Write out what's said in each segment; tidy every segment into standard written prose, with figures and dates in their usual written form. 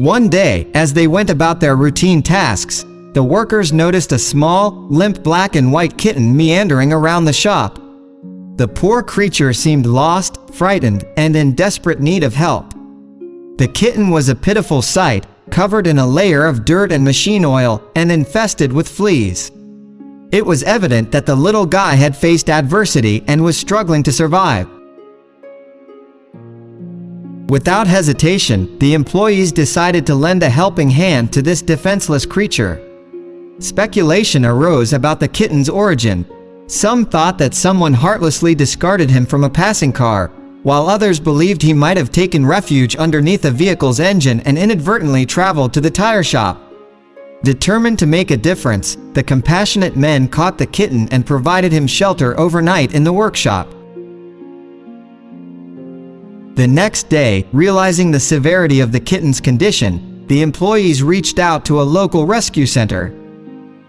One day, as they went about their routine tasks, the workers noticed a small, limp black and white kitten meandering around the shop. The poor creature seemed lost, frightened, and in desperate need of help. The kitten was a pitiful sight, covered in a layer of dirt and machine oil, and infested with fleas. It was evident that the little guy had faced adversity and was struggling to survive. Without hesitation, the employees decided to lend a helping hand to this defenseless creature. Speculation arose about the kitten's origin. Some thought that someone heartlessly discarded him from a passing car, while others believed he might have taken refuge underneath a vehicle's engine and inadvertently traveled to the tire shop. Determined to make a difference, the compassionate men caught the kitten and provided him shelter overnight in the workshop. The next day, realizing the severity of the kitten's condition, the employees reached out to a local rescue center.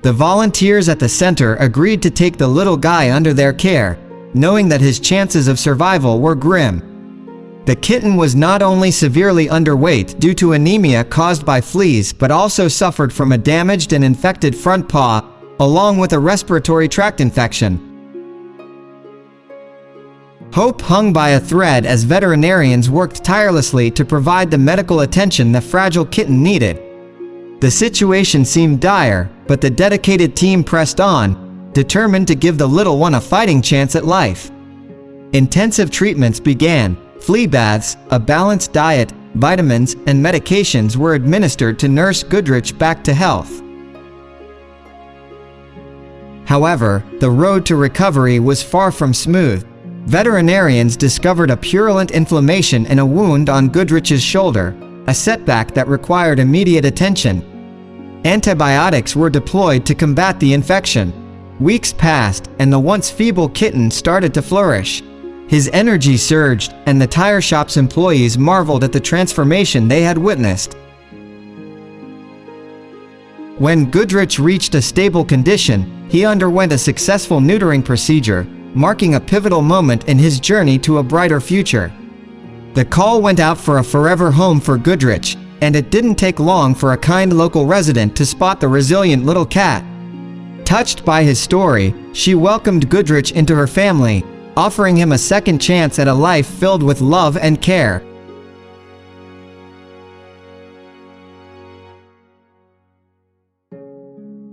The volunteers at the center agreed to take the little guy under their care, knowing that his chances of survival were grim. The kitten was not only severely underweight due to anemia caused by fleas, but also suffered from a damaged and infected front paw, along with a respiratory tract infection. Hope hung by a thread as veterinarians worked tirelessly to provide the medical attention the fragile kitten needed. The situation seemed dire, but the dedicated team pressed on, determined to give the little one a fighting chance at life. Intensive treatments began. Flea baths, a balanced diet, vitamins, and medications were administered to nurse Goodrich back to health. However, the road to recovery was far from smooth. Veterinarians discovered a purulent inflammation in a wound on Goodrich's shoulder, a setback that required immediate attention. Antibiotics were deployed to combat the infection. Weeks passed, and the once feeble kitten started to flourish. His energy surged, and the tire shop's employees marveled at the transformation they had witnessed. When Goodrich reached a stable condition, he underwent a successful neutering procedure, marking a pivotal moment in his journey to a brighter future. The call went out for a forever home for Goodrich, and it didn't take long for a kind local resident to spot the resilient little cat. Touched by his story, she welcomed Goodrich into her family, offering him a second chance at a life filled with love and care.